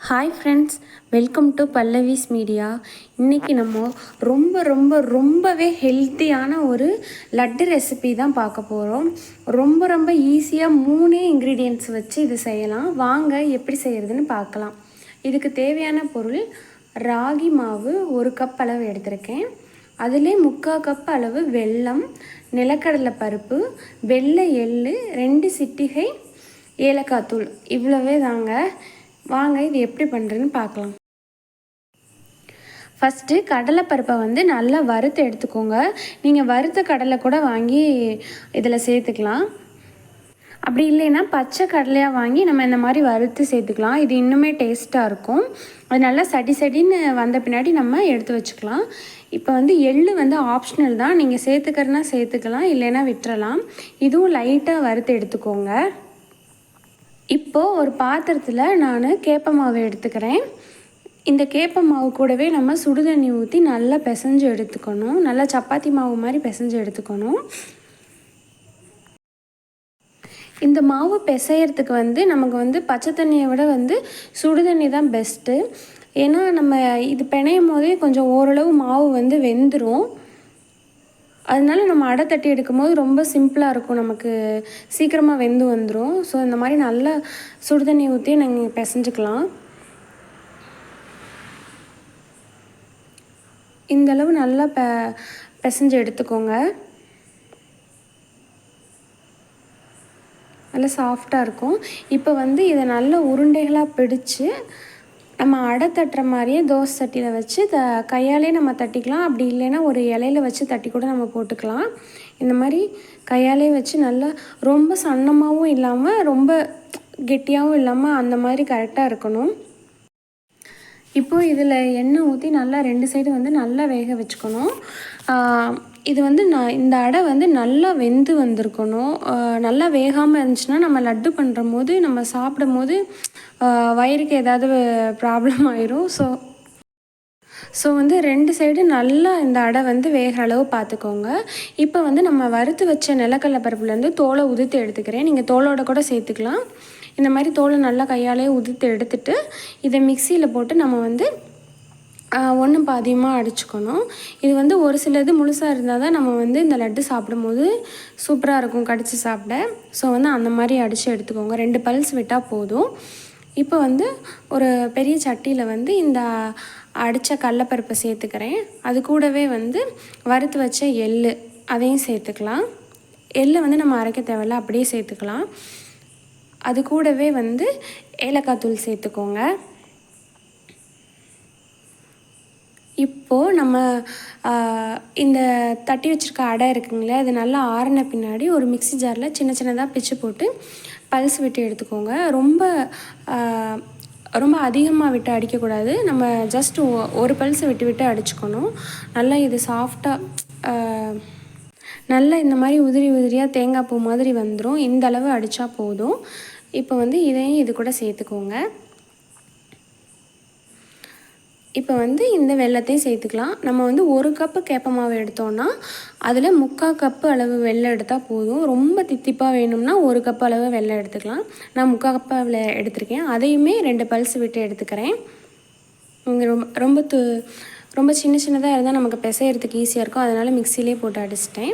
Hi friends, welcome to Pallavi's media. இன்றைக்கி நம்ம ரொம்பவே ஹெல்த்தியான ஒரு லட்டு ரெசிபி தான் பார்க்க போகிறோம். ரொம்ப ஈஸியாக 3 இன்க்ரீடியன்ட்ஸ் வச்சு இது செய்யலாம். வாங்க எப்படி செய்கிறதுன்னு பார்க்கலாம். இதுக்கு தேவையான பொருள் ராகி மாவு 1 கப் அளவு எடுத்திருக்கேன். அதிலே 3/4 கப் அளவு வெல்லம், நிலக்கடலை பருப்பு, வெள்ளை எள்ளு, 2 சிட்டிகை ஏலக்காய் தூள். இவ்வளவே தாங்க. வாங்க இது எப்படி பண்ணுறதுன்னு பார்க்கலாம். ஃபஸ்ட்டு கடலைப்பருப்பை நல்லா வறுத்து எடுத்துக்கோங்க. நீங்கள் வறுத்த கடலை கூட வாங்கி இதில் சேர்த்துக்கலாம். அப்படி இல்லைன்னா பச்சை கடலையாக வாங்கி நம்ம இந்த மாதிரி வறுத்து சேர்த்துக்கலாம். இது இன்னுமே டேஸ்ட்டாக இருக்கும். அது நல்லா சடின்னு வந்த பின்னாடி நம்ம எடுத்து வச்சுக்கலாம். இப்போ எள்ளு ஆப்ஷனல் தான். நீங்கள் சேர்த்துக்கிறனா சேர்த்துக்கலாம், இல்லைன்னா விட்டுறலாம். இதுவும் லைட்டாக வறுத்து எடுத்துக்கோங்க. இப்போது ஒரு பாத்திரத்தில் நான் கேப்ப மாவு எடுத்துக்கிறேன். இந்த கேப்ப மாவு கூடவே நம்ம சுடுதண்ணி ஊற்றி நல்லா பிசைஞ்சு எடுத்துக்கணும். நல்லா சப்பாத்தி மாவு மாதிரி பிசைஞ்சு எடுத்துக்கணும். இந்த மாவு பிசையறதுக்கு நமக்கு பச்சை தண்ணியை விட சுடுதண்ணி தான் பெஸ்ட்டு. ஏன்னா நம்ம இது பிணையும் போதே கொஞ்சம் ஓரளவு மாவு வெந்துடும். அதனால நம்ம அடை தட்டி எடுக்கும்போது ரொம்ப சிம்பிளாக இருக்கும், நமக்கு சீக்கிரமாக வெந்து வந்துடும். ஸோ இந்த மாதிரி நல்லா சுடுதண்ணி ஊற்றி நீங்கள் பிசைஞ்சுக்கலாம். இந்தளவு நல்லா பிசைஞ்சு எடுத்துக்கோங்க. நல்லா சாஃப்டாக இருக்கும். இப்போ இதை நல்ல உருண்டைகளாக பிடிச்சு நம்ம அடை தட்டுற மாதிரியே தோசை சட்டியில் வச்சு கையாலே நம்ம தட்டிக்கலாம். அப்படி இல்லைன்னா ஒரு இலையில வச்சு தட்டி கூட நம்ம போட்டுக்கலாம். இந்த மாதிரி கையாலே வச்சு நல்லா ரொம்ப சன்னமாகவும் இல்லாமல் ரொம்ப கெட்டியாகவும் இல்லாமல் அந்த மாதிரி கரெக்டாக இருக்கணும். இப்போது இதில் எண்ணெய் ஊற்றி நல்லா 2 சைடு நல்லா வேக வச்சுக்கணும். இது இந்த அடை நல்லா வெந்து வந்திருக்கணும். நல்லா வேகாமல் இருந்துச்சுன்னா நம்ம லட்டு பண்ணுற போது நம்ம சாப்பிடும் போது வயிறுக்கு ஏதாவது ப்ராப்ளம் ஆயிரும். ஸோ 2 சைடு நல்லா இந்த அடை வேகிற அளவு பார்த்துக்கோங்க. இப்போ நம்ம வறுத்து வச்ச நிலக்கடலை பருப்புலேருந்து தோலை உதிர்த்து எடுத்துக்கிறேன். நீங்கள் தோலோட கூட சேர்த்துக்கலாம். இந்த மாதிரி தோலை நல்லா கையாலே உதிர்த்து எடுத்துட்டு இதை மிக்சியில் போட்டு நம்ம ஒன்றும் பாதியமாக அடிச்சுக்கணும். இது ஒரு சிலது முழுசாக இருந்தால் தான் நம்ம இந்த லட்டு சாப்பிடும்போது சூப்பராக இருக்கும் கடித்து சாப்பிட. ஸோ அந்த மாதிரி அடித்து எடுத்துக்கோங்க. 2 பல்ஸ் விட்டால் போதும். இப்போ ஒரு பெரிய சட்டியில் இந்த அடித்த கடலைப்பருப்பை சேர்த்துக்கிறேன். அது கூடவே வறுத்து வச்ச எள்ளு அதையும் சேர்த்துக்கலாம். எள்ளை நம்ம அரைக்க தேவையில்ல, அப்படியே சேர்த்துக்கலாம். அது கூடவே ஏலக்காய் தூள் சேர்த்துக்கோங்க. இப்போது நம்ம இந்த தட்டி வச்சுருக்க அடை இருக்குங்களே, அது நல்லா ஆறின பின்னாடி ஒரு மிக்ஸி ஜாரில் சின்னதாக பிச்சு போட்டு பல்ஸ் விட்டு எடுத்துக்கோங்க. ரொம்ப அதிகமாக விட்டு அடிக்கக்கூடாது. நம்ம ஜஸ்ட் ஒரு பல்ஸ் விட்டு அடிச்சுக்கணும். நல்லா இது சாஃப்டாக நல்லா இந்த மாதிரி உதிரியாக தேங்காய் பூ மாதிரி வந்துடும். இந்த அளவு அடித்தா போதும். இப்போ இதையும் இது கூட சேர்த்துக்கோங்க. இப்போ இந்த வெல்லத்தையும் சேர்த்துக்கலாம். நம்ம 1 கப்பு கேப்ப மாவு எடுத்தோன்னா அதில் 3/4 கப்பு அளவு வெல்லம் எடுத்தால் போதும். ரொம்ப தித்திப்பாக வேணும்னா 1 கப்பு அளவு வெல்லம் எடுத்துக்கலாம். நான் 3/4 கப்பு அளவு எடுத்துருக்கேன். அதையுமே 2 பல்ஸ் விட்டு எடுத்துக்கிறேன். ரொம்ப சின்னதாக இருந்தால் நமக்கு பிசையறதுக்கு ஈஸியாக இருக்கும். அதனால் மிக்சிலே போட்டு அடிச்சிட்டேன்.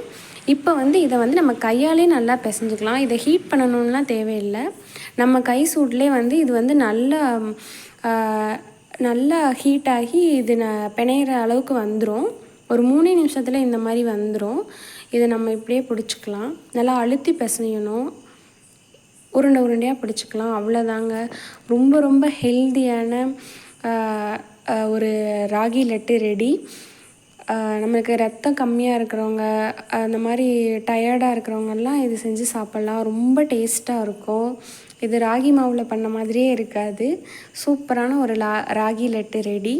இப்போ இதை நம்ம கையாலே நல்லா பிசைஞ்சிக்கலாம். இதை ஹீட் பண்ணணும்லாம் தேவையில்லை. நம்ம கை சூட்லேயே இது நல்லா ஹீட் ஆகி இது பிணையிற அளவுக்கு வந்துடும். ஒரு 3 நிமிஷத்தில் இந்த மாதிரி வந்துடும். இதை நம்ம இப்படியே பிடிச்சிக்கலாம். நல்லா அழுத்தி பிசையணும். உருண்டையாக பிடிச்சிக்கலாம். அவ்வளோதாங்க. ரொம்ப ஹெல்தியான ஒரு ராகி லட்டு ரெடி. நம்மளுக்கு ரத்தம் கம்மியாக இருக்கிறவங்க, அந்த மாதிரி டயர்டாக இருக்கிறவங்கெல்லாம் இது செஞ்சு சாப்பிட்லாம். ரொம்ப டேஸ்ட்டாக இருக்கும். இது ராகி மாவில் பண்ண மாதிரியே இருக்காது. சூப்பரான ஒரு ராகி லட்டு ரெடி.